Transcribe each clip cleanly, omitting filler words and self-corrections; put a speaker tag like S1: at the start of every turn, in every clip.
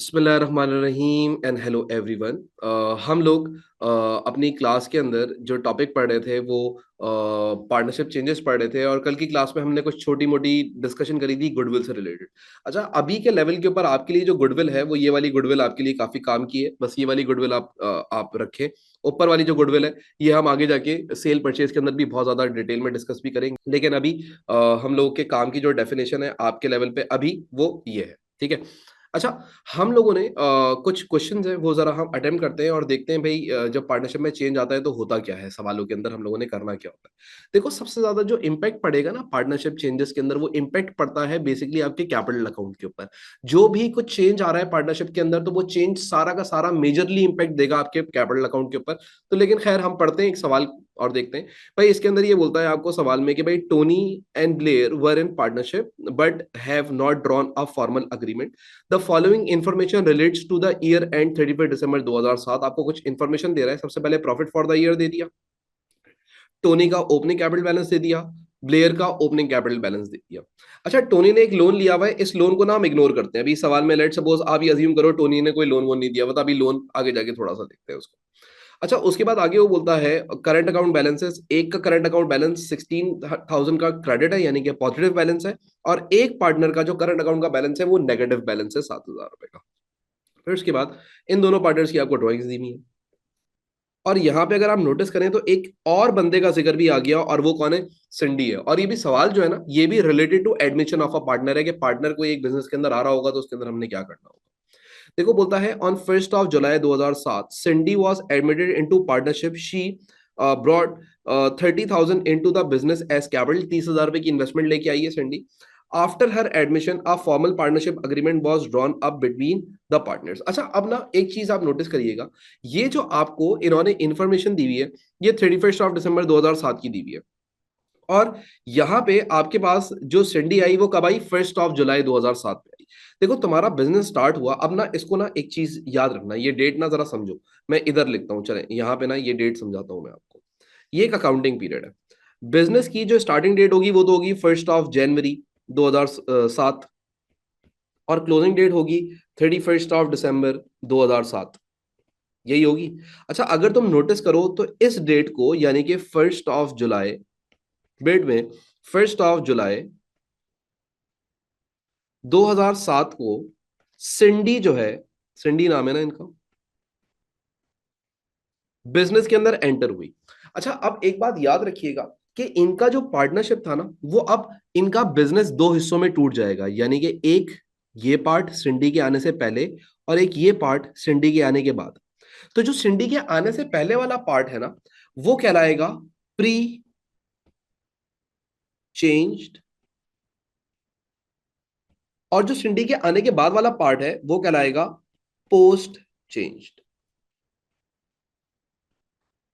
S1: बिस्मिल्लाहिर्रहमानिर्रहीम and hello everyone. हम लोग अपनी क्लास के अंदर जो टॉपिक पढ़ रहे थे वो पार्टनरशिप चेंजेस पढ़ रहे थे और कल की क्लास में हमने कुछ छोटी मोटी डिस्कशन करी थी गुडविल से रिलेटेड। अच्छा, अभी के लेवल के ऊपर आपके लिए जो गुडविल है वो ये वाली गुडविल आपके लिए काफी काम की है। बस ये वाली गुडविल आप रखें। ऊपर वाली जो गुडविल है ये हम आगे जाके सेल परचेज के अंदर भी बहुत ज्यादा डिटेल में डिस्कस भी करेंगे, लेकिन अभी हम लोगों के काम की जो डेफिनेशन है आपके लेवल पे अभी वो ये है। ठीक है। अच्छा, हम लोगों ने कुछ क्वेश्चंस हैं वो ज़रा हम अटेम्प्ट करते हैं और देखते हैं भाई, जब पार्टनरशिप में चेंज आता है तो होता क्या है, सवालों के अंदर हम लोगों ने करना क्या होता है। देखो, सबसे ज़्यादा जो इम्पैक्ट पड़ेगा ना पार्टनरशिप चेंजेस के अंदर, वो इम्पैक्ट पड़ता है बेसिकली आपके कैपिटल अकाउंट के ऊपर। जो भी कुछ चेंज आ रहा है पार्टनरशिप के अंदर तो वो चेंज सारा का सारा मेजरली इम्पैक्ट देगा आपके कैपिटल अकाउंट के ऊपर। तो लेकिन खैर, हम पढ़ते हैं एक सवाल और देखते हैं। भाई, इसके अंदर ये बोलता है आपको सवाल में कि भाई Tony and Blair were in partnership but have not drawn a formal agreement. The following information relates to the year end 31 December 2007। आपको कुछ इन्फॉर्मेशन दे रहा है। सबसे पहले प्रॉफिट फॉर द ईयर दे दिया, टोनी का ओपनिंग कैपिटल बैलेंस दे दिया, ब्लेयर का ओपनिंग कैपिटल बैलेंस दे दिया। अच्छा, टोनी ने एक लोन लिया हुआ है, इस लोन को ना हम इग्नोर करते हैं अभी सवाल में। लेट सपोज आप ये अज्यूम करो टोनी ने कोई लोन वोन नहीं दिया हुआ, तो अभी लोन आगे जाके थोड़ा सा देखते हैं उसको। अच्छा, उसके बाद आगे वो बोलता है करंट अकाउंट बैलेंसेस। एक का करंट अकाउंट बैलेंस 16,000 का क्रेडिट है, यानी कि पॉजिटिव बैलेंस है। और एक पार्टनर का जो करंट अकाउंट का बैलेंस है वो नेगेटिव बैलेंस है 7,000 रुपए का। फिर उसके बाद इन दोनों पार्टनर्स की आपको ड्रॉइंग्स दी हुई है। और यहाँ पे अगर आप नोटिस करें तो एक और बंदे का जिक्र भी आ गया, और वो कौन है? सिंडी है। और ये भी सवाल जो है ना, ये भी related to admission of a partner है कि पार्टनर को एक बिजनेस के अंदर आ रहा होगा तो उसके अंदर हमने क्या करना होगा। देखो, बोलता है on 1 July 2007 Cindy was admitted into partnership. She brought 30,000 into the business as capital. 30,000 रुपए की इन्वेस्टमेंट लेके आई है सिंडी। After her admission a formal partnership agreement was drawn up between the partners. अच्छा, अब ना एक चीज आप नोटिस करिएगा, ये जो आपको इन्होंने इंफॉर्मेशन दी हुई है ये 31 दिसंबर 2007 की दी हुई है। और यहाँ पे आपके पास जो सिंडी आई वो कब आई? 1 जुलाई 2007 में आई। देखो, तुम्हारा बिजनेस स्टार्ट हुआ। अब ना इसको ना एक चीज याद रखना, ये डेट ना जरा समझो। मैं इधर लिखता हूँ, चले यहाँ पे ना ये डेट समझाता हूँ मैं आपको। ये एक अकाउंटिंग पीरियड है। बिजनेस की जो स्टार्टिंग डेट होगी वो तो होगी 1 जनवरी 2007, और क्लोजिंग डेट होगी 31 दिसंबर 2007, यही होगी। अच्छा, अगर तुम नोटिस करो तो इस डेट को, यानी कि 1 जुलाई, डेट में 1 जुलाई 2007 को सिंडी जो है, सिंडी नाम है ना इनका, बिजनेस के अंदर एंटर हुई। अच्छा, अब एक बात याद रखिएगा कि इनका जो पार्टनरशिप था ना, वो अब इनका बिजनेस दो हिस्सों में टूट जाएगा। यानी कि एक ये पार्ट सिंडी के आने से पहले और एक ये पार्ट सिंडी के आने के बाद। तो जो सिंडी के आने से पहले वाला पार्ट है ना, वो कहलाएगा प्री चेंज्ड, और जो सिंडी के आने के बाद वाला पार्ट है वो कहलाएगा पोस्ट चेंज्ड।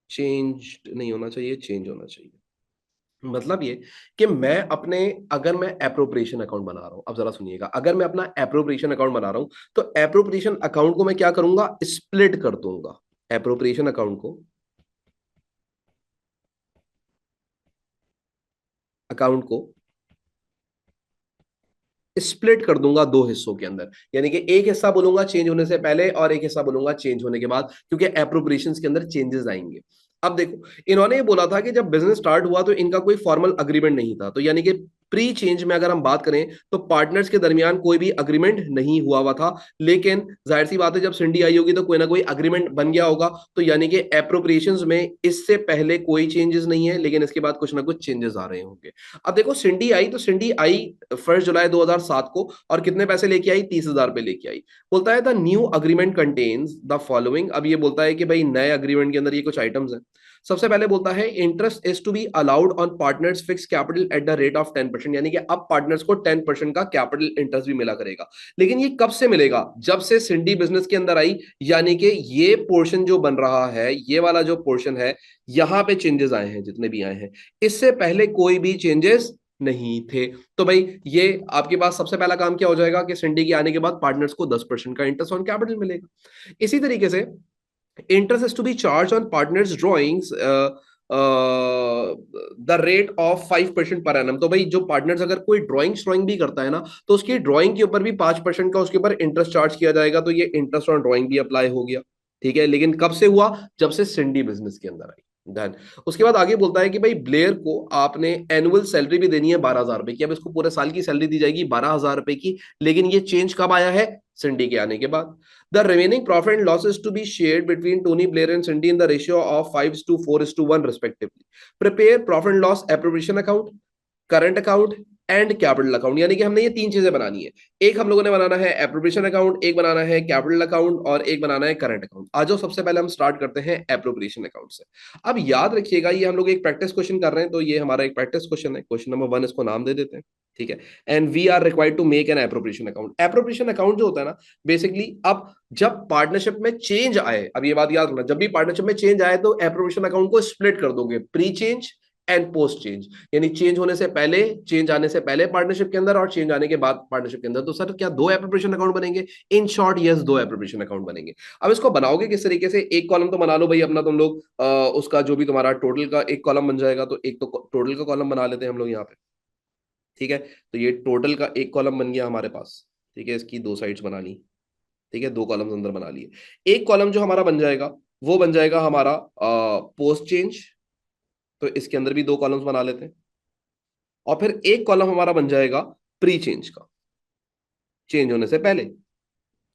S1: चेंज्ड नहीं होना चाहिए, चेंज होना चाहिए। मतलब ये कि मैं अपने, अगर मैं एप्रोप्रिएशन अकाउंट बना रहा हूं, अब जरा सुनिएगा, अगर मैं अपना एप्रोप्रिएशन अकाउंट बना रहा हूं तो एप्रोप्रिएशन अकाउंट को मैं क्या करूंगा? स्प्लिट कर दूंगा। एप्रोप्रिएशन अकाउंट को स्प्लिट कर दूंगा दो हिस्सों के अंदर। यानी कि एक हिस्सा बोलूंगा चेंज होने से पहले और एक हिस्सा बोलूंगा चेंज होने के बाद, क्योंकि एप्रोप्रिएशंस के अंदर चेंजेस आएंगे। अब देखो, इन्होंने ये बोला था कि जब बिजनेस स्टार्ट हुआ तो इनका कोई फॉर्मल अग्रीमेंट नहीं था। तो यानी कि प्री चेंज में अगर हम बात करें तो पार्टनर्स के दरमियान कोई भी अग्रीमेंट नहीं हुआ हुआ था। लेकिन जाहिर सी बात है, जब सिंडी आई होगी तो कोई ना कोई अग्रीमेंट बन गया होगा। तो यानी कि एप्रोप्रिएशंस में इससे पहले कोई चेंजेस नहीं है, लेकिन इसके बाद कुछ ना कुछ चेंजेस आ रहे होंगे। अब देखो, सिंडी आई तो सिंडी आई 1 जुलाई 2007 को, और कितने पैसे लेके आई? 30,000 रुपए लेके आई। बोलता है the new agreement contains the following. अब ये बोलता है कि भाई नए अग्रीमेंट के अंदर ये कुछ आइटम्स हैं। सबसे पहले बोलता है interest is to be allowed on partners fix capital at the rate of 10%। यानी कि अब पार्टनर्स को 10% का कैपिटल इंटरेस्ट भी मिला करेगा। लेकिन ये कब से मिलेगा? जब से सिंडी बिजनेस के अंदर आई। यानी कि ये पोर्शन जो बन रहा है, ये वाला जो पोर्शन है, यहां पे चेंजेस आए हैं जितने भी आए हैं। इससे पहले कोई भी चेंजेस नहीं थे। तो भाई ये आपके पास सबसे पहला काम क्या हो जाएगा कि सिंडी के आने के बाद पार्टनर्स को 10% का इंटरेस्ट ऑन कैपिटल मिलेगा। इसी तरीके से interest is to be charged on partners drawings the rate of 5% per annum. तो भाई जो पार्टनर्स अगर कोई ड्राइंग भी करता है ना, तो उसकी ड्राइंग के ऊपर भी 5% का उसके ऊपर इंटरेस्ट चार्ज किया जाएगा। तो ये इंटरेस्ट ऑन ड्राइंग भी अप्लाई हो गया। ठीक है, लेकिन कब से हुआ? जब से सिंडी बिजनेस के अंदर आई। डन। उसके बाद आगे बोलता है कि भाई ब्लेयर को आपने एनुअल सैलरी भी देनी है 12,000 रुपए की। अब इसको पूरे साल की सैलरी दी जाएगी 12,000 रुपए की। लेकिन ये चेंज कब आया है? सिंडी के आने के बाद। The remaining profit and losses to be shared between Tony Blair and Cindy in the ratio of 5:4:1 respectively. Prepare profit and loss appropriation account, current account and capital account. यानी कि हमने ये तीन चीजें बनानी है। एक हम लोगों ने बनाना है एप्रोप्रिएशन अकाउंट, एक बनाना है कैपिटल अकाउंट और एक बनाना है करंट अकाउंट। आज सबसे पहले हम स्टार्ट करते हैं एप्रोप्रिएशन अकाउंट से। अब याद रखिएगा ये हम लोग एक प्रैक्टिस क्वेश्चन कर रहे हैं, तो ये हमारा एक प्रैक्टिस क्वेश्चन है। क्वेश्चन नंबर 1 इसको नाम दे देते हैं। ठीक है। And we are required to make an appropriation account. Appropriation account जो होता है ना, बेसिकली अब जब पार्टनरशिप में चेंज आए, अब ये बात याद रखना, जब भी पार्टनरशिप में चेंज आए तो एप्रोप्रिएशन अकाउंट को स्प्लिट कर दोगे, pre change and post change. यानी चेंज होने से पहले, चेंज आने से पहले पार्टनरशिप के अंदर और चेंज आने के बाद पार्टनरशिप के अंदर। तो सर क्या दो एप्रोप्रिएशन अकाउंट बनेंगे? इन शॉर्ट यस, दो एप्रोप्रिएशन अकाउंट बनेंगे। अब इसको बनाओगे किस तरीके से? एक कॉलम तो बना लो भाई अपना तुम लोग, उसका जो भी तुम्हारा टोटल का एक कॉलम बन जाएगा। तो एक तो टोटल का कॉलम बना लेते हैं हम लोग यहाँ पे। ठीक है, तो ये टोटल का एक कॉलम बन गया हमारे पास। ठीक है, इसकी दो साइड्स बना ली। ठीक है, दो कॉलम्स अंदर बना लिए। एक कॉलम जो हमारा बन जाएगा वो बन जाएगा हमारा पोस्ट चेंज। तो इसके अंदर भी दो कॉलम्स बना लेते हैं। और फिर एक कॉलम हमारा बन जाएगा प्री चेंज का, चेंज होने से पहले।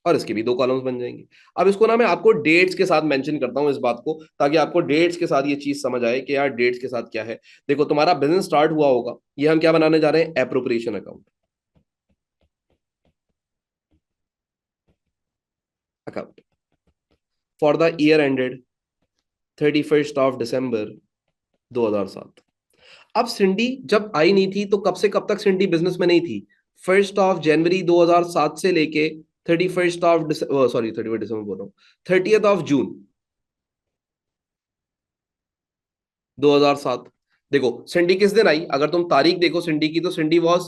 S1: और इसके भी दो कॉलम्स बन जाएंगे। अब इसको ना मैं आपको डेट्स के साथ मेंशन करता हूं इस बात को, ताकि आपको डेट्स के साथ ये चीज समझ आए कि यार डेट्स के साथ क्या है। देखो तुम्हारा बिजनेस स्टार्ट हुआ होगा, ये हम क्या बनाने जा रहे हैं? Appropriation account. Account for the year ended 31 December 2007। अब सिंडी जब आई नहीं थी, तो कब से कब तक सिंडी बिजनेस में नहीं थी? 1 जनवरी 2007 से लेके 31 दिसंबर बोल रहा हूँ, 30 जून 2007। देखो सिंडी किस दिन आई? अगर तुम तारीख देखो सिंडी की, तो Cindy was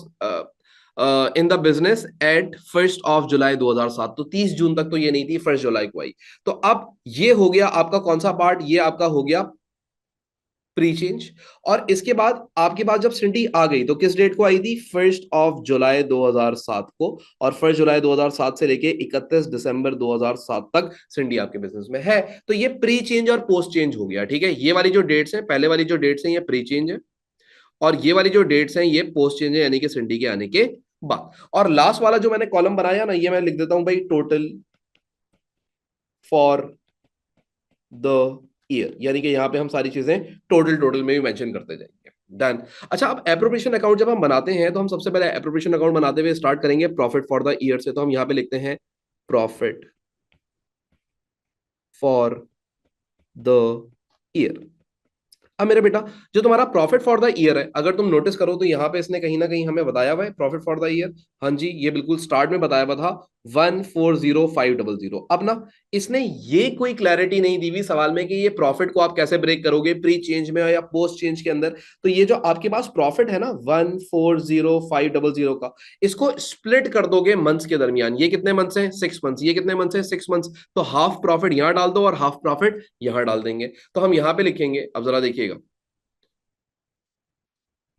S1: in the business at 1 July 2007। तो 30 जून तक तो ये नहीं थी, 1 जुलाई को आई। तो अब ये हो गया आपका कौन सा पार्ट? ये आपका हो गया प्री चेंज। और इसके बाद आपके पास जब सिंडी आ गई तो किस डेट को आई थी? 1 जुलाई 2007 को। और 1 जुलाई 2007 से लेके 31 दिसंबर 2007 तक सिंडी आपके बिजनेस में है। तो ये प्री चेंज और पोस्ट चेंज हो गया। ठीक है, ये वाली जो डेट्स हैं, पहले वाली जो डेट्स हैं ये प्री चेंज है, और ये वाली जो डेट्स हैं ये पोस्ट चेंज है, यानी कि सिंडी के आने के बाद। और लास्ट वाला जो मैंने कॉलम बनाया ना, ये मैं लिख देता हूं भाई टोटल फॉर द ईयर। यानी कि यहाँ पे हम सारी चीजें टोटल टोटल में भी मेंशन करते जाएंगे। डन। अच्छा, अब एप्रोप्रिएशन अकाउंट जब हम बनाते हैं, तो हम सबसे पहले एप्रोप्रिएशन अकाउंट बनाते हुए स्टार्ट करेंगे प्रॉफिट फॉर द ईयर से। तो हम यहाँ पे लिखते हैं प्रॉफिट फॉर द ईयर। अब मेरे बेटा, जो तुम्हारा प्रॉफिट फॉर द ईयर है, अगर तुम नोटिस करो तो यहाँ पे इसने कहीं ना कहीं हमें बताया हुआ है प्रॉफिट फॉर द ईयर। हाँ जी, ये बिल्कुल स्टार्ट में बताया हुआ था 140,500। अब ना इसने ये कोई क्लैरिटी नहीं दी हुई सवाल में कि ये प्रॉफिट को आप कैसे ब्रेक करोगे, प्री चेंज में या पोस्ट चेंज के अंदर। तो ये जो आपके पास प्रॉफिट है ना 140,500 का, इसको स्प्लिट कर दोगे मंथ्स के दरमियान। ये कितने मंथ्स हैं? 6 मंथ्स। ये कितने मंथ्स हैं? 6 मंथस। तो हाफ प्रॉफिट यहां डाल दो और हाफ प्रॉफिट यहां डाल देंगे। तो हम यहां पे लिखेंगे, अब जरा देखिएगा,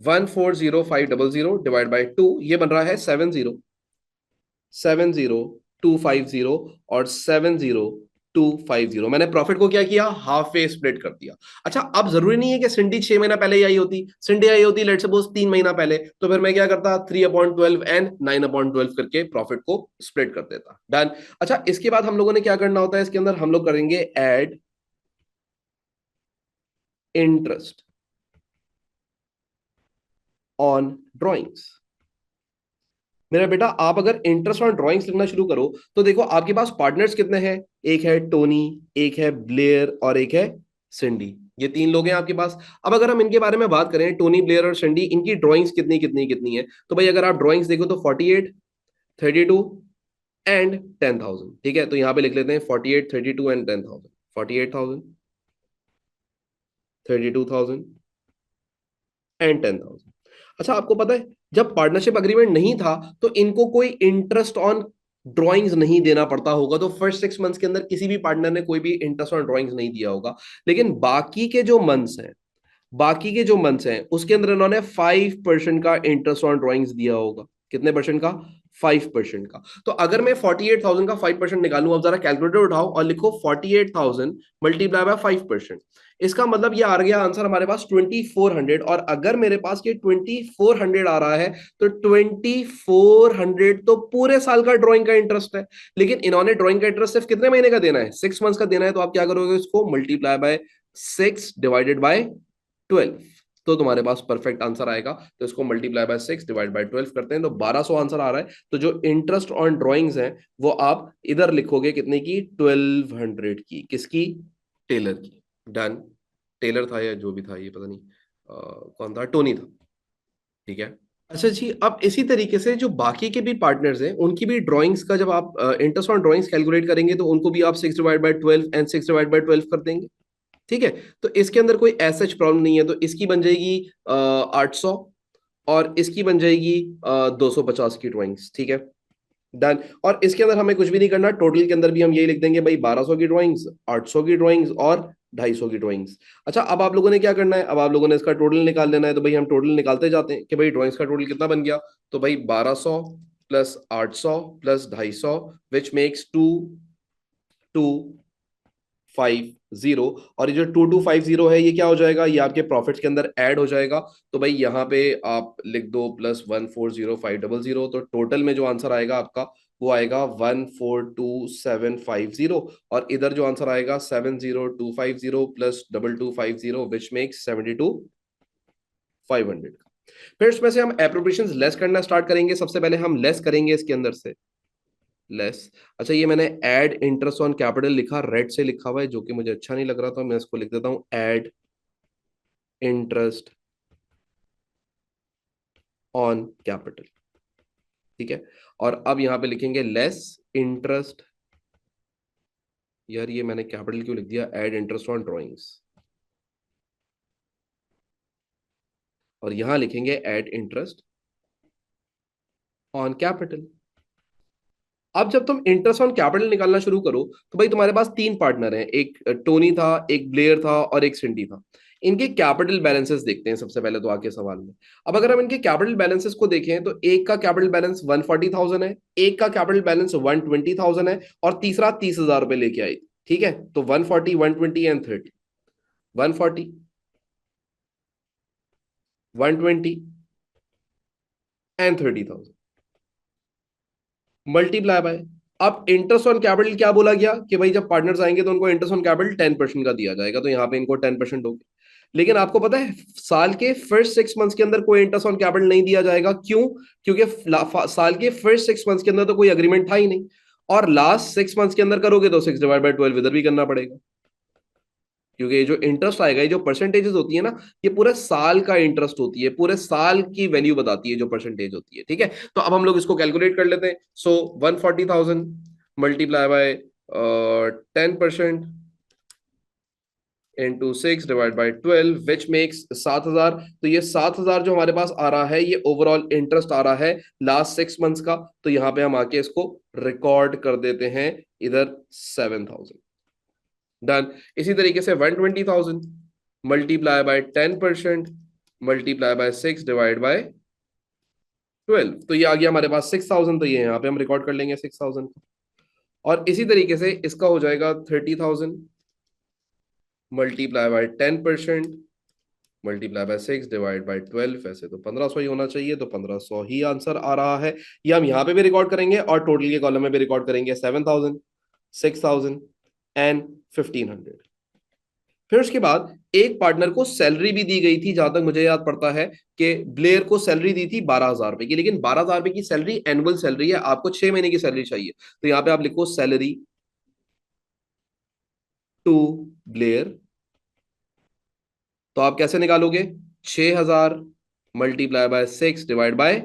S1: 140,500 डिवाइड बाई 2, ये बन रहा है 70,250 और 70,250। मैंने प्रॉफिट को क्या किया? हाफ वे स्प्लिट कर दिया। अच्छा, अब जरूरी नहीं है कि सिंडी 6 महीना पहले ही आई होती। सिंडी आई होती लेट सपोज 3 महीना पहले, तो फिर मैं क्या करता? 3/12 एंड 9/12 करके प्रॉफिट को स्प्लिट कर देता। डन। अच्छा, इसके बाद हम लोगों ने क्या करना होता है इसके अंदर? हम लोग करेंगे एड इंटरेस्ट ऑन ड्रॉइंग्स। मेरा बेटा, आप अगर इंटरेस्ट ऑन ड्राइंग्स लिखना शुरू करो, तो देखो आपके पास पार्टनर्स कितने हैं? एक है टोनी, एक है ब्लेयर और एक है सिंडी। ये तीन लोग हैं आपके पास। अब अगर हम इनके बारे में बात करें, टोनी, ब्लेयर और सिंडी, इनकी ड्राइंग्स कितनी कितनी कितनी है? तो भाई अगर आप ड्राइंग्स देखो तो 48, 32 एंड 10,000। ठीक है, तो यहां पे लिख लेते हैं 48, 32 एंड 10,000। 48,000, 32,000 एंड 10,000। अच्छा, आपको पता है जब पार्टनरशिप अग्रीमेंट नहीं था तो इनको कोई इंटरेस्ट ऑन ड्राइंग्स नहीं देना पड़ता होगा। तो फर्स्ट 6 मंथ्स के अंदर किसी भी पार्टनर ने कोई भी इंटरेस्ट ऑन ड्राइंग्स नहीं दिया होगा। लेकिन बाकी के जो मंथ्स हैं, बाकी के जो मंथ्स हैं उसके अंदर इन्होंने 5% का इंटरेस्ट ऑन ड्रॉइंग्स दिया होगा। कितने परसेंट का? 5% का। तो अगर मैं 48,000 का 5% निकालूं, अब जरा कैलकुलेटर उठाओ और लिखो 48,000 मल्टीप्लाई बाय 5%। इसका मतलब ये आ गया आंसर हमारे पास 2400। और अगर मेरे पास ये 2400 आ रहा है तो 2400 तो पूरे साल का ड्राइंग का इंटरेस्ट है। लेकिन इन्होंने ड्राइंग का इंटरेस्ट सिर्फ कितने महीने का देना है? 6 मंथ्स का देना है। तो आप क्या करोगे? इसको मल्टीप्लाई बाय 6 डिवाइडेड बाय 12, तो तुम्हारे पास परफेक्ट आंसर आएगा। तो इसको मल्टीप्लाई बाय 6 डिवाइड बाय 12 करते हैं तो 1200 आंसर आ रहा है। तो जो इंटरेस्ट ऑन ड्राइंग्स हैं वो आप इधर लिखोगे कितने की? 1200 की। किसकी? टेलर की। डन। टेलर था या जो भी था, ये पता नहीं कौन था, टोनी था। ठीक है। अच्छा जी, अब इसी तरीके से जो बाकी के भी पार्टनर्स हैं उनकी भी ड्राइंग्स का जब आप इंटरेस्ट ऑन ड्राइंग्स कैलकुलेट करेंगे तो उनको भी आप 6 divide by 12 and 6 divide by 12 कर देंगे। ठीक है। तो इसके अंदर कोई ऐसा प्रॉब्लम नहीं है। तो इसकी बन जाएगी 800 और इसकी बन जाएगी 250 की ड्राइंग्स। ठीक है। डन। और इसके अंदर हमें कुछ भी नहीं करना, टोटल के अंदर भी हम यही लिख देंगे भाई, 1200 की ड्राइंग्स, 800 की ड्राइंग्स और 250 की ड्राइंग्स। अच्छा, अब आप लोगों ने क्या करना है? अब आप लोगों ने इसका टोटल निकाल लेना है। तो भाई हम टोटल निकालते जाते हैं कि भाई ड्राइंग्स का टोटल कितना बन गया। तो भाई 1200 प्लस 800 प्लस 250 विच मेक्स 2250। और ये जो 2250 है ये क्या हो जाएगा? ये आपके प्रॉफिट्स के अंदर ऐड हो जाएगा। तो भाई यहाँ पे आप लिख दो प्लस 140,500। तो टोटल में जो आंसर आएगा आपका वो आएगा 142750। और इधर जो आंसर आएगा 70250 प्लस 2250 विच मेक्स 72,500। फिर इसमें से हम एप्रोप्रिएशन लेस करना स्टार्ट करेंगे। सबसे पहले हम लेस करेंगे इसके अंदर से लेस। अच्छा, ये मैंने एड इंटरेस्ट ऑन कैपिटल लिखा, रेड से लिखा हुआ है, जो कि मुझे अच्छा नहीं लग रहा था। मैं इसको लिख देता हूं एड इंटरेस्ट ऑन कैपिटल। ठीक है। और अब यहां पे लिखेंगे लेस इंटरेस्ट। यार ये मैंने कैपिटल क्यों लिख दिया? Add interest on drawings. और यहां लिखेंगे एड इंटरेस्ट ऑन कैपिटल। अब जब तुम इंटरेस्ट ऑन कैपिटल निकालना शुरू करो तो भाई तुम्हारे पास तीन पार्टनर हैं, एक टोनी था, एक ब्लेयर था और एक सिंडी था। इनके कैपिटल बैलेंसेस देखते हैं सबसे पहले तो आके सवाल में। अब अगर हम इनके कैपिटल बैलेंसेस को देखें तो एक का कैपिटल बैलेंस 140,000 है, एक का कैपिटल बैलेंस 120,000 है और तीसरा 30,000 रुपए लेके आई। ठीक है। तो 140, 120 एंड 30। 140, 120 and 30,000 multiply by. अब इंटरेस्ट ऑन कैपिटल क्या बोला गया कि भाई जब पार्टनर्स आएंगे तो उनको इंटरेस्ट ऑन कैपिटल 10% का दिया जाएगा। तो यहाँ पे इनको 10% होगी। लेकिन आपको पता है साल के फर्स्ट 6 मंथ्स के अंदर कोई इंटरेस्ट ऑन कैपिटल नहीं दिया जाएगा। क्यों? क्योंकि साल के फर्स्ट 6 मंथ्स के अंदर तो कोई अग्रीमेंट था ही नहीं। और लास्ट 6 मंथ्स के अंदर करोगे तो 6 डिवाइड बाय 12 इधर भी करना पड़ेगा। क्योंकि ये जो इंटरेस्ट आएगा, ये जो परसेंटेजेस होती है ना, ये पूरे साल का इंटरेस्ट होती है, पूरे साल की वैल्यू बताती है जो परसेंटेज होती है। ठीक है। तो अब हम लोग इसको कैलकुलेट कर लेते हैं। सो 140,000 multiply by 10% into 6 divide by 12 which makes 7,000। तो ये 7,000 जो हमारे पास आ रहा है ये ओवरऑल इंटरेस्ट आ रहा है लास्ट 6 मंथ्स का। तो यहां पे हम आके इसको रिकॉर्ड कर देते हैं इधर 7,000। डन। इसी तरीके से 120,000 multiply by 10% multiply by 6 divide by 12। तो ये आ गया हमारे पास 6,000। तो ये यहाँ पे हम रिकॉर्ड कर लेंगे 6,000। और इसी तरीके से इसका हो जाएगा 30,000 multiply by 10% multiply by 6 divide by 12। वैसे तो 1,500 ही होना चाहिए, तो 1,500 ही आंसर आ रहा है। ये हम यहाँ पे भी रिकॉर्ड करेंगे और टोटल के कॉलम में भी रिकॉर्ड करेंगे 7,000, 6,000 एंड 1,500। फिर उसके बाद एक पार्टनर को सैलरी भी दी गई थी, जहां तक मुझे याद पड़ता है कि ब्लेयर को सैलरी दी थी 12,000 रुपए की। लेकिन 12,000 रुपए की सैलरी एनुअल सैलरी है, आपको 6 महीने की सैलरी चाहिए। तो यहां पे आप लिखो सैलरी टू ब्लेयर। तो आप कैसे निकालोगे? 6,000 मल्टीप्लाई बाय 6 डिवाइड बाय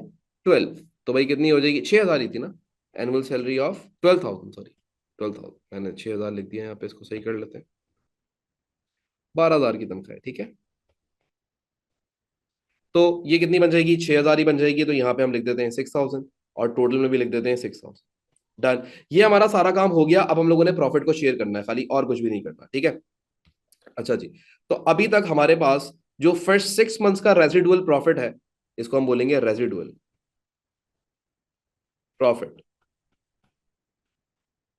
S1: 12। तो भाई कितनी हो जाएगी? 6,000 ही थी ना। एनुअल सैलरी ऑफ 12,000, सॉरी 12,000, मैंने 6,000 लिख दिया यहाँ पे, इसको सही कर लेते हैं। 12,000 की तनख्वाह है। ठीक है। तो ये कितनी बन जाएगी? 6,000 ही बन जाएगी। तो यहाँ पे हम लिख देते हैं 6,000 और टोटल में भी लिख देते हैं 6,000। डन। ये हमारा सारा काम हो गया। अब हम लोगों ने प्रॉफिट को शेयर करना है खाली, और कुछ भी नहीं करना। ठीक है। अच्छा जी। तो अभी तक हमारे पास जो फर्स्ट 6 मंथ्स का रेजिडुअल प्रॉफिट है, इसको हम बोलेंगे रेजिडुअल प्रॉफिट।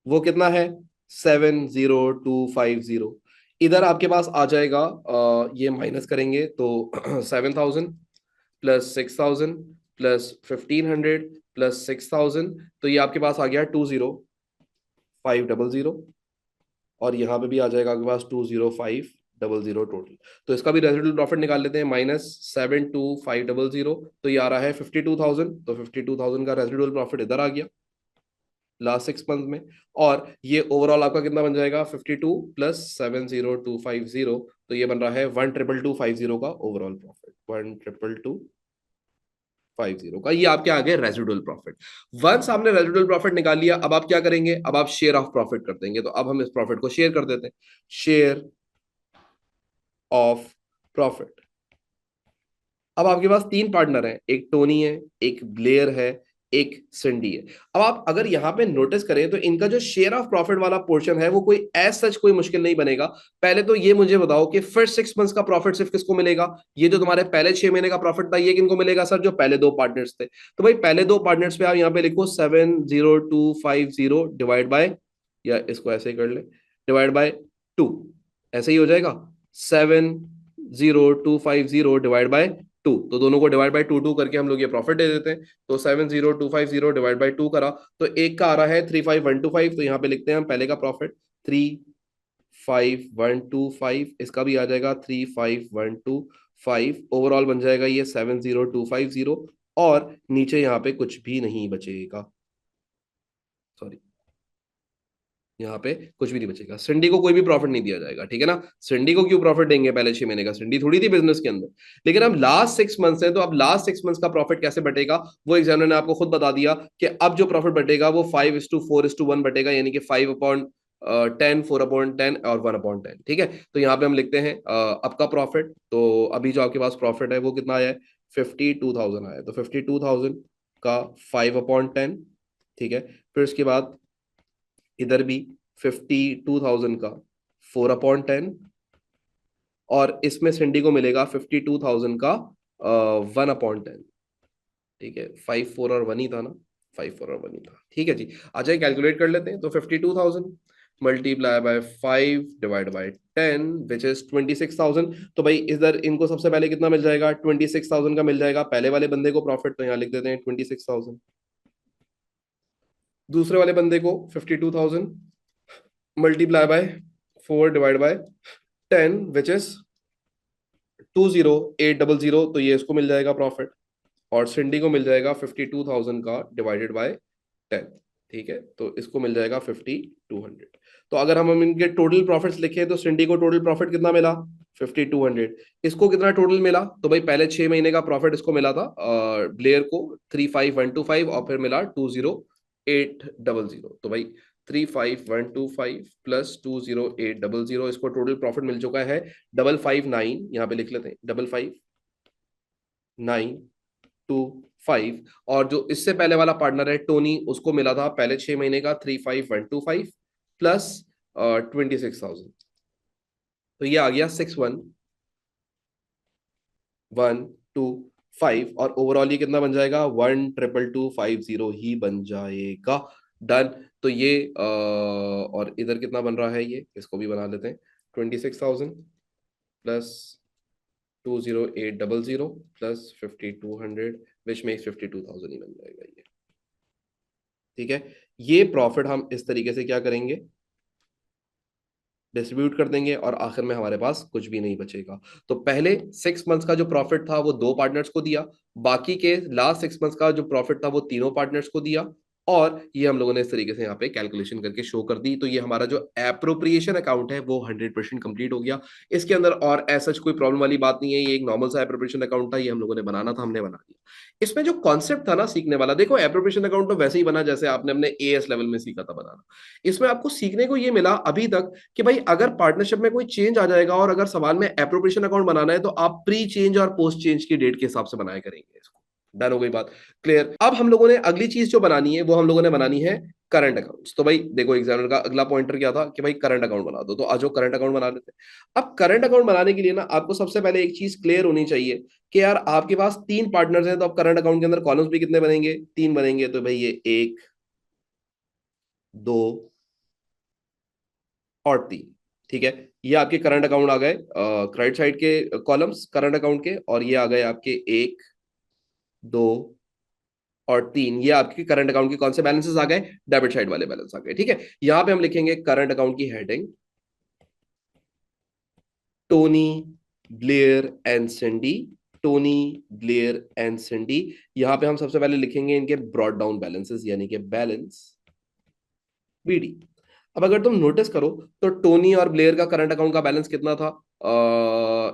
S1: वो कितना है? 70250। इधर आपके पास आ जाएगा, ये माइनस करेंगे तो 7,000 प्लस 6,000 प्लस 1,500 प्लस 6,000, तो ये आपके पास आ गया 20500। और यहाँ पे भी आ जाएगा आपके पास 20500 टोटल। तो इसका भी रेजिडुअल प्रॉफिट निकाल लेते हैं, -72500, तो ये आ रहा है 52,000। तो 52,000 का रेजिडुअल प्रॉफिट इधर आ गया लास्ट 6 मंथ में। और ये ओवरऑल आपका कितना बन जाएगा? 52 प्लस 70250, तो ये बन रहा है 1,22250 का ओवरऑल प्रॉफिट। 1,22250 का ये आपके आगे रेजिडुअल प्रॉफिट। वंस आपने रेजिडुअल प्रॉफिट निकाल लिया, अब आप क्या करेंगे? अब आप शेयर ऑफ प्रॉफिट कर देंगे। तो अब हम इस प्रॉफिट को शेयर कर देते हैं, शेयर ऑफ प्रॉफिट। अब आपके पास 3 पार्टनर हैं, एक टोनी है, एक ब्लेयर है, एक सिंडी है। अब आप अगर यहां पे नोटिस करें तो इनका जो शेयर ऑफ प्रॉफिट वाला पोर्शन है वो कोई एज सच कोई मुश्किल नहीं बनेगा। पहले तो ये मुझे बताओ कि फर्स्ट 6 मंथ्स का प्रॉफिट सिर्फ किसको मिलेगा? ये जो तुम्हारे पहले 6 महीने का प्रॉफिट था, ये किनको मिलेगा सर? जो पहले 2 पार्टनर्स थे। तो भाई पहले 2 पार्टनर्स पे आप यहाँ पे लिखो 70250 डिवाइड बाय, या इसको ऐसे ही कर ले, डिवाइड बाय 2, ऐसे ही हो जाएगा। 70250 डिवाइड बाय 2, तो दोनों को डिवाइड बाय 2 करके हम लोग ये प्रॉफिट दे देते हैं। तो 70250 डिवाइड बाय 2 करा, तो एक का आ रहा है 35125। तो यहाँ पे लिखते हैं हम पहले का प्रॉफिट 35125, इसका भी आ जाएगा 35125। ओवरऑल बन जाएगा ये 70250, और नीचे यहाँ पे कुछ भी नहीं बचेगा। सॉरी, यहाँ पे कुछ भी नहीं बचेगा। सिंडी को कोई भी प्रॉफिट नहीं दिया जाएगा, ठीक है ना? सिंडी को क्यों प्रॉफिट देंगे पहले 6 महीने का? सिंडी थोड़ी थी बिजनेस के अंदर। लेकिन अब लास्ट 6 मंथ्स है, तो अब लास्ट 6 मंथ्स का प्रॉफिट कैसे बटेगा? वो एग्जामिनर ने आपको खुद बता दिया कि अब जो प्रॉफिट बटेगा वो 5:4:1 बटेगा, यानी कि 5/10, 4/10 और 1/10। ठीक है, तो यहाँ पे हम लिखते हैं अब का प्रॉफिट। तो अभी जो आपके पास प्रॉफिट है वो कितना आया है? 52,000 आया है। तो 52,000 का 5/10, ठीक है। फिर उसके बाद इधर भी 52,000 का 4/10, और इसमें सिंडी को मिलेगा 52,000 का 1/10। ठीक है, 5 4 और 1 ही था ना, 5 4 और 1 ही था। ठीक है जी, आ जाए कैलकुलेट कर लेते हैं। तो 52,000 multiply by 5 divide by 10 which is 26,000। तो भाई इधर इनको सबसे पहले कितना मिल जाएगा? 26,000 का मिल जाएगा पहले वाले बंदे को प्रॉफिट, तो यहाँ लिख देते हैं 26,000। दूसरे वाले बंदे को 52,000 multiply by 4 divide by 10 which is 20800, तो ये इसको मिल जाएगा प्रॉफिट। और सिंडी को मिल जाएगा 52,000 का डिवाइडेड बाय 10। ठीक है, तो इसको मिल जाएगा 5200। तो अगर हम इनके टोटल प्रॉफिट्स लिखें तो सिंडी को टोटल प्रॉफिट कितना मिला? 5200। इसको कितना टोटल मिला? तो भाई पहले 6 महीने का प्रॉफिट इसको मिला था ब्लेयर को 35125, और फिर मिला 20800। तो भाई 35125 प्लस 20800, इसको टोटल प्रॉफिट मिल चुका है 559। यहाँ पे लिख लेते हैं 55925। और जो इससे पहले वाला पार्टनर है टोनी, उसको मिला था पहले 6 महीने का 35125 प्लस 26,000। तो ये आ गया 61,125, और ओवरऑल ये कितना बन जाएगा? 1,22250 ही बन जाएगा। डन। तो ये और इधर कितना बन रहा है? ये इसको भी बना लेते हैं, 26,000 प्लस 20800 प्लस 5200 विच मेक्स 52,000 ही बन जाएगा ये। ठीक है, ये प्रॉफिट हम इस तरीके से क्या करेंगे? डिस्ट्रीब्यूट कर देंगे, और आखिर में हमारे पास कुछ भी नहीं बचेगा। तो पहले 6 मंथ्स का जो प्रॉफिट था वो 2 पार्टनर्स को दिया, बाकी के लास्ट 6 मंथ्स का जो प्रॉफिट था वो तीनों पार्टनर्स को दिया, और ये हम लोगों ने इस तरीके से यहाँ पे कैलकुलेशन करके शो कर दी। तो ये हमारा जो एप्रोप्रिएशन अकाउंट है वो 100% कंप्लीट हो गया। इसके अंदर और ऐसा कोई प्रॉब्लम वाली बात नहीं है, ये एक नॉर्मल सा एप्रोप्रिएशन अकाउंट था, ये हम लोगों ने बनाना था, हमने बना दिया। इसमें जो कॉन्सेप्ट था ना सीखने वाला, देखो एप्रोप्रिएशन अकाउंट तो वैसे ही बना जैसे आपने अपने एएस लेवल में सीखा था बनाना। इसमें आपको सीखने को ये मिला अभी तक कि भाई अगर पार्टनरशिप में कोई चेंज आ जाएगा और अगर सवाल में एप्रोप्रिएशन अकाउंट बनाना है, तो आप प्री चेंज और पोस्ट चेंज की डेट के हिसाब से बनाया करेंगे इसको। डन हो गई बात, क्लियर। अब हम लोगों ने अगली चीज जो बनानी है वो हम लोगों ने बनानी है करंट अकाउंट्स। तो भाई देखो एग्जामिनर का अगला पॉइंटर क्या था कि भाई करंट अकाउंट बना दो, तो आज करंट अकाउंट बना लेते हैं। अब करंट अकाउंट बनाने के लिए ना आपको सबसे पहले एक चीज क्लियर होनी चाहिए कि यार आपके पास तीन पार्टनर्स हैं, तो अब करंट अकाउंट के अंदर कॉलम्स भी कितने बनेंगे, तीन बनेंगे। तो भाई ये एक, दो और तीन, ठीक है। ये आपके करंट अकाउंट आ गए, क्रेडिट साइड के कॉलम्स करंट अकाउंट के, और ये आ गए आपके एक, दो और तीन, ये आपके करंट अकाउंट के कौन से बैलेंसेस आ गए, डेबिट साइड वाले बैलेंस आ गए, ठीक है। यहां पे हम लिखेंगे करंट अकाउंट की heading Tony, Blair and Cindy, Tony, Blair and Cindy. यहां पे हम सबसे पहले लिखेंगे इनके ब्रॉड डाउन बैलेंसेस, यानी कि बैलेंस बीडी। अब अगर तुम नोटिस करो तो टोनी और ब्लेयर का करंट अकाउंट का बैलेंस कितना था,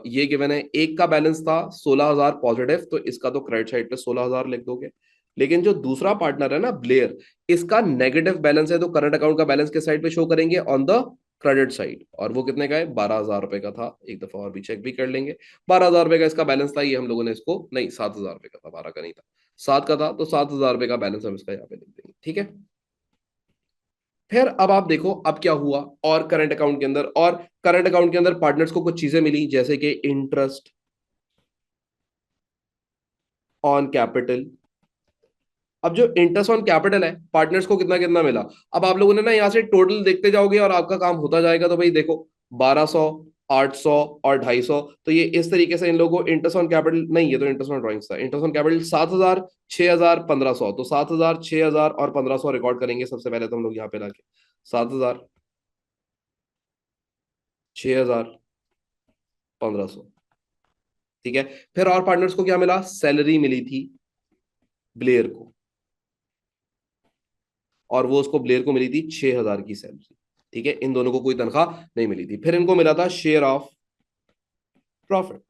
S1: ये गिवन है, एक का बैलेंस था 16,000 पॉजिटिव, तो इसका तो क्रेडिट साइड पे 16,000 लिख दोगे। लेकिन जो दूसरा पार्टनर है ना ब्लेयर, इसका नेगेटिव बैलेंस है, तो करंट अकाउंट का बैलेंस किस साइड पे शो करेंगे, ऑन द क्रेडिट साइड। और वो कितने का है, 12,000 रुपए का था। एक दफा और भी चेक भी कर लेंगे, 12,000 रुपए का इसका बैलेंस था। ये हम लोगों ने इसको, नहीं 7,000 रुपए का था, 12 का नहीं था, 7 का था, तो 7,000 रुपए का बैलेंस हम इसका यहाँ पे लिख देंगे, ठीक है। फिर अब आप देखो अब क्या हुआ, और करंट अकाउंट के अंदर, और करंट अकाउंट के अंदर पार्टनर्स को कुछ चीजें मिली, जैसे कि इंटरेस्ट ऑन कैपिटल। अब जो इंटरेस्ट ऑन कैपिटल है पार्टनर्स को कितना कितना मिला। अब आप लोगों ने ना यहाँ से टोटल देखते जाओगे और आपका काम होता जाएगा। तो भाई देखो 1200, 800 और 250, तो ये इस तरीके से इन लोगों को इंटरेस्ट ऑन कैपिटल, नहीं ये तो इंटरेस्ट ऑन ड्राइंग्स था, इंटरेस्ट ऑन कैपिटल 7,000, 6,000, 1,500, तो 7,000, 6,000 और 1,500 रिकॉर्ड करेंगे सबसे पहले तो हम लोग यहाँ पे लाके, 7,000, 6,000, 1,500, ठीक है। फिर और पार्टनर्स को क्या मिला, सैलरी मिली थी ब्लेयर को, और वो उसको ब्लेयर को मिली थी 6,000 की सैलरी, ठीक है। इन दोनों को कोई तनख्वाह नहीं मिली थी। फिर इनको मिला था शेयर ऑफ प्रॉफिट।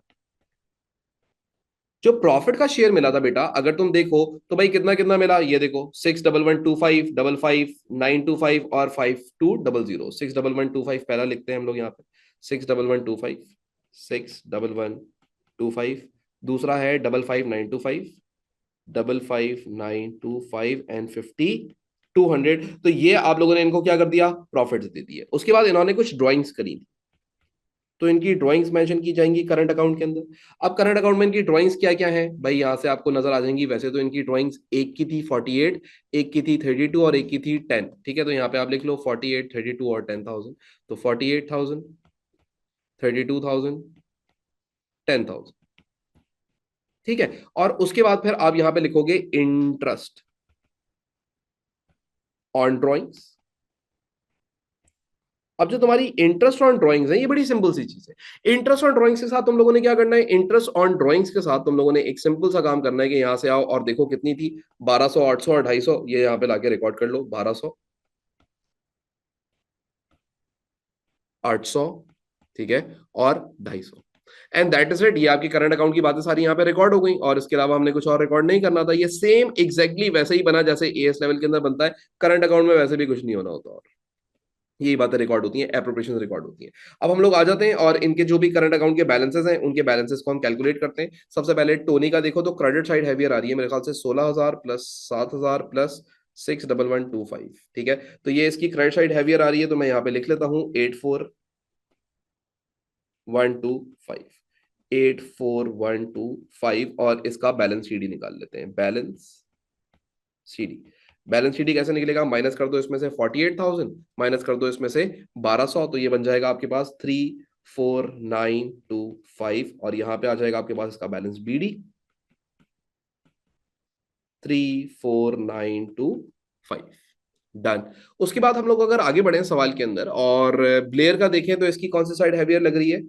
S1: जो प्रॉफिट का शेयर मिला था बेटा, अगर तुम देखो तो भाई कितना कितना मिला, ये देखो 6,11,25, 5,5, 9,25 और 5,2,00, 6,11,25 पहला लिखते हैं हम लोग यहाँ पे, 6,11,25, 6,11,25। दूसरा है 5,5,9,25, 5,5,9,25 एंड 5,200। तो ये आप लोगों ने इनको क्या कर दिया, प्रॉफिट्स दे दिए। उसके बाद इन्होंने कुछ ड्राइंग्स करी थी, तो इनकी ड्राइंग्स मेंशन की जाएंगी करंट अकाउंट के अंदर। अब करंट अकाउंट में इनकी ड्राइंग्स क्या क्या है भाई, यहां से आपको नजर आ जाएंगी। वैसे तो इनकी ड्राइंग्स एक की थी 48, एक की थी 32 और एक की थी 10, ठीक है। तो यहाँ पे आप लिख लो 48, 32 और 10,000, तो 48,000, 32,000, 10,000, ठीक है। और उसके बाद फिर आप यहाँ पे लिखोगे इंटरेस्ट ऑन ड्राइंग्स। अब जो तुम्हारी इंटरेस्ट ऑन ड्राइंग्स है, ये बड़ी सिंपल सी चीज है। इंटरेस्ट ऑन ड्राइंग्स के साथ तुम लोगों ने क्या करना है, इंटरेस्ट ऑन ड्राइंग्स के साथ तुम लोगों ने एक सिंपल सा काम करना है कि यहां से आओ और देखो कितनी थी, 1,200, 800 और 250, ये यहाँ पे लाके रिकॉर्ड कर लो, 1,200, 800, ठीक है, और 250। And that is it. ये आपकी करंट अकाउंट की बातें सारी यहाँ पे रिकॉर्ड हो गई, और इसके अलावा हमने कुछ और रिकॉर्ड नहीं करना था। ये सेम एग्जैक्टली वैसे ही बना जैसे एएस लेवल के अंदर बनता है। करंट अकाउंट में वैसे भी कुछ नहीं होना होता, और यही बातें रिकॉर्ड होती हैं, एप्रोप्रिएशन रिकॉर्ड होती हैं। अब हम लोग आ जाते हैं और इनके जो भी करंट अकाउंट के बैलेंसेस हैं उनके बैलेंसेस को हम कैलकुलेट करते हैं। सबसे पहले टोनी का देखो तो क्रेडिट साइड हैवियर आ रही है मेरे ख्याल से 16,000 प्लस 7,000 प्लस 6,1,1,2,5, ठीक है। तो ये इसकी क्रेडिट साइड हैवियर आ रही है, तो मैं यहाँ पे लिख लेता हूँ 84,1,2,5, 84,1,2,5, और इसका बैलेंस शीडी निकाल लेते हैं, बैलेंस सीडी। बैलेंस शीट कैसे निकलेगा, माइनस कर दो इसमें से 48,000, माइनस कर दो इसमें से 1,200, तो ये बन जाएगा आपके पास 3,4,9,2,5, और यहां पे आ जाएगा आपके पास इसका बैलेंस बीडी 3,4,9,2,5, डन। उसके बाद हम लोग अगर आगे बढ़े सवाल के अंदर और ब्लेयर का देखें तो इसकी कौन सी साइड हैवियर लग रही है,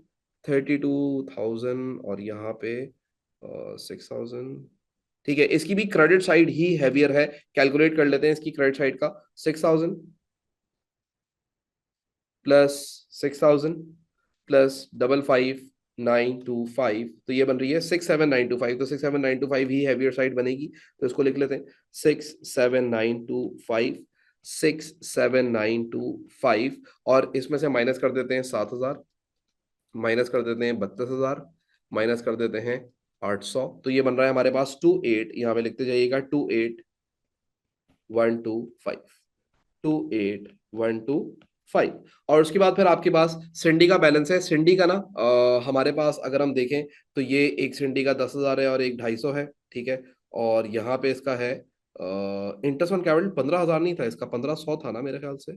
S1: 32,000 और यहाँ पे 6,000, ठीक है। इसकी भी क्रेडिट साइड ही हैवियर है, कैलकुलेट कर लेते हैं इसकी क्रेडिट साइड का, 6,000 प्लस 6,000 प्लस 5,5,9,2,5, तो ये बन रही है 6,7,9,2,5, तो 6,7,9,2,5 ही हैवियर साइड बनेगी। तो इसको लिख लेते हैं 6,7,9,2,5, 6,7,9,2,5, और इसमें से माइनस कर देते हैं 7,000, माइनस कर देते हैं 32,000, माइनस कर देते हैं 800, तो ये बन रहा है हमारे पास 28, यहाँ पे लिखते जाइएगा 28125, 28125। और उसके बाद फिर आपके पास सिंडी का बैलेंस है। सिंडी का ना हमारे पास अगर हम देखें तो ये एक सिंडी का 10,000 है और एक 250 है, ठीक है। और यहाँ पे इसका है इंटरेस्ट ऑन कैपिटल 15,000 नहीं था, इसका 1500 था ना मेरे ख्याल से।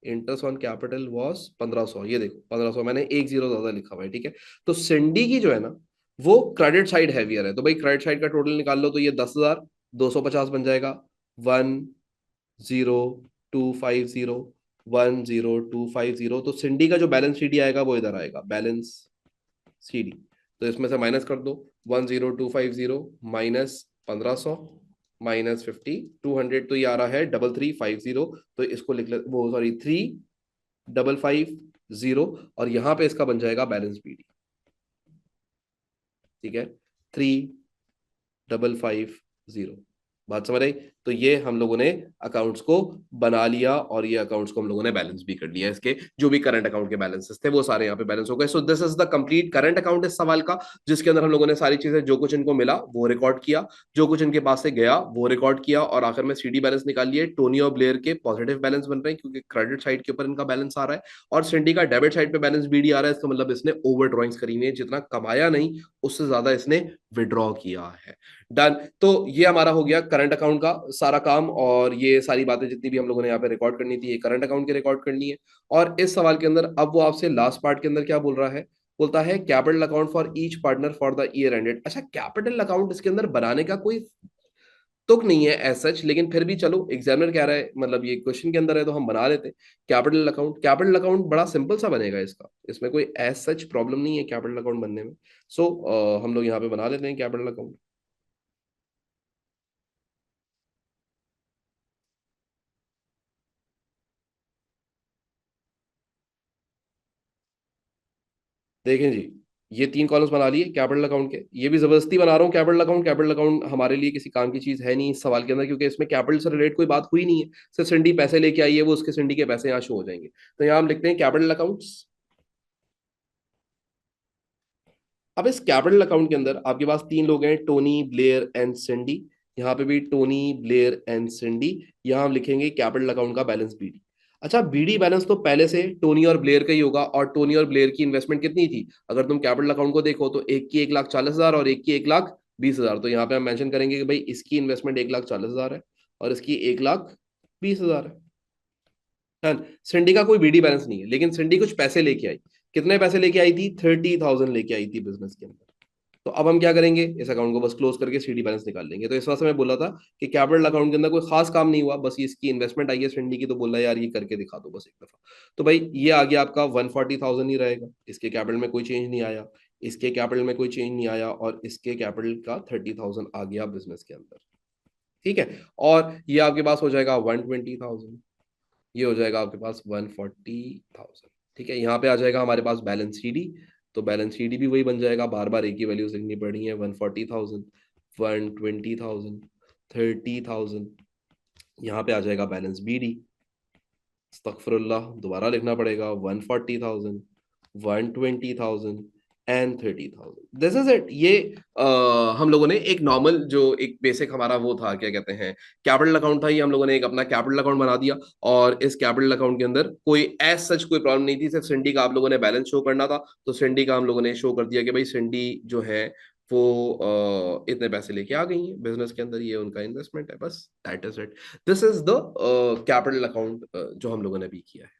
S1: इंटरेस्ट ऑन कैपिटल वॉज 1500, ये देखो 1500, मैंने एक जीरो ज्यादा लिखा हुआ है, ठीक है। तो सिंडी की जो है ना वो क्रेडिट साइड हैवियर है, तो भाई क्रेडिट साइड का टोटल निकाल लो, तो ये 10,250 बन जाएगा। 10250, 10250, तो सिंडी का जो बैलेंस सीडी आएगा वो इधर आएगा, बैलेंस सीडी। तो इसमें से माइनस कर दो, 10250 - 1500 -50, 200, तो ये आ रहा है 3350। तो इसको लिख ले, वो सॉरी 3550, और यहां पे इसका बन जाएगा बैलेंस बीडी, ठीक है। 3550, बात समझ आई। तो ये हम लोगों ने अकाउंट्स को बना लिया, और ये अकाउंट्स को हम लोगों ने बैलेंस भी कर लिया। इसके जो भी करंट अकाउंट के बैलेंसेस थे वो सारे यहाँ पे बैलेंस हो गए। So this is the complete current account इस सवाल का, जिसके अंदर हम लोगों ने सारी चीजें, जो कुछ इनको मिला वो रिकॉर्ड किया, जो कुछ इनके पास से गया वो रिकॉर्ड किया, और आखिर में सीडी बैलेंस निकाल लिए। टोनी और ब्लेयर के पॉजिटिव बैलेंस बन रहे हैं क्योंकि क्रेडिट साइड के ऊपर इनका बैलेंस आ रहा है, और सिंडी का डेबिट साइड पे बैलेंस बीडी आ रहा है। इसका मतलब इसने ओवर ड्रॉइंग्स करी हुई है, जितना कमाया नहीं उससे ज्यादा इसने विड्रॉ किया है। डन। तो ये हमारा हो गया करंट अकाउंट का सारा काम, और ये सारी बातें जितनी भी हम लोगों ने यहाँ पे रिकॉर्ड करनी थी, ये करंट अकाउंट की रिकॉर्ड करनी है। और इस सवाल के अंदर अब वो आपसे लास्ट पार्ट के अंदर क्या बोल रहा है, बोलता है capital account for each partner for the year ended. अच्छा, कैपिटल अकाउंट इसके अंदर बनाने का कोई तुक नहीं है एज सच, लेकिन फिर भी चलो एग्जामिनर कह रहा है, मतलब ये क्वेश्चन के अंदर है तो हम बना लेते हैं। कैपिटल अकाउंट, कैपिटल अकाउंट बड़ा सिंपल सा बनेगा इसका, इसमें कोई एज सच प्रॉब्लम नहीं है कैपिटल अकाउंट बनने में। सो हम लोग यहाँ पे बना लेते हैं कैपिटल अकाउंट। देखें जी, ये तीन कॉलम्स बना लिए कैपिटल अकाउंट के, ये भी जबरदस्ती बना रहा हूँ कैपिटल अकाउंट। कैपिटल अकाउंट हमारे लिए किसी काम की चीज है नहीं इस सवाल के अंदर, क्योंकि इसमें कैपिटल से रिलेट कोई बात हुई नहीं है। सिर्फ सिंडी पैसे लेके आई है, वो उसके सिंडी के पैसे यहाँ शो हो जाएंगे। तो यहाँ हम लिखते हैं कैपिटल अकाउंट्स। अब इस कैपिटल अकाउंट के अंदर आपके पास तीन लोग हैं, टोनी, ब्लेयर एंड सिंडी। यहाँ पे भी टोनी, ब्लेयर एंड सिंडी। यहाँ हम लिखेंगे कैपिटल अकाउंट का बैलेंस बीडी। अच्छा, बीडी बैलेंस तो पहले से टोनी और ब्लेयर का ही होगा, और टोनी और ब्लेयर की इन्वेस्टमेंट कितनी थी? अगर तुम कैपिटल अकाउंट को देखो तो एक की 1,40,000 और एक की 1,20,000। तो यहाँ पे हम मेंशन करेंगे कि भाई इसकी इन्वेस्टमेंट 1,40,000 है और इसकी 1,20,000 है। सिंडी का कोई बीडी बैलेंस नहीं है, लेकिन सिंडी कुछ पैसे लेके आई। कितने पैसे लेके आई थी? 30,000 लेके आई थी बिजनेस के अंदर। तो अब हम क्या करेंगे, इस अकाउंट को बस क्लोज करके सीडी बैलेंस निकाल लेंगे। तो इस वजह से मैं बोला था कि कैपिटल अकाउंट के अंदर कोई खास काम नहीं हुआ, बस ये इसकी इन्वेस्टमेंट आई है सिंडी की, तो बोला यार ये करके दिखा दो बस एक दफा। तो भाई ये आ गया आपका 140,000 ही रहेगा, इसके कैपिटल में कोई चेंज नहीं आया, इसके कैपिटल में कोई चेंज नहीं आया, और इसके कैपिटल का 30,000 आ गया बिजनेस के अंदर, ठीक है। और ये आपके पास हो जाएगा 120,000, ये हो जाएगा आपके पास 140,000, ठीक है। यहाँ पे आ जाएगा हमारे पास बैलेंस सीडी। तो बैलेंस सीडी भी वही बन जाएगा, बार बार एक ही वैल्यूज लिखनी पड़ रही है, 140,000, 120,000, 30,000। यहाँ पे आ जाएगा बैलेंस बीडी, अस्तगफिरुल्लाह दोबारा लिखना पड़ेगा, 140,000, 120,000 एंड 30,000। This is it. ये हम लोगों ने एक नॉर्मल जो एक बेसिक हमारा वो था, क्या कहते हैं, कैपिटल अकाउंट था, ये हम लोगों ने एक अपना कैपिटल अकाउंट बना दिया। और इस कैपिटल अकाउंट के अंदर कोई एज सच कोई प्रॉब्लम नहीं थी, सिर्फ सिंडी का आप लोगों ने बैलेंस शो करना था। तो सिंडी का हम लोगों ने शो कर दिया कि भाई सिंडी जो है वो इतने पैसे लेके आ गई हैं बिजनेस के अंदर, ये उनका इन्वेस्टमेंट है, बस that is it. This is the capital account जो हम लोगों ने भी किया है।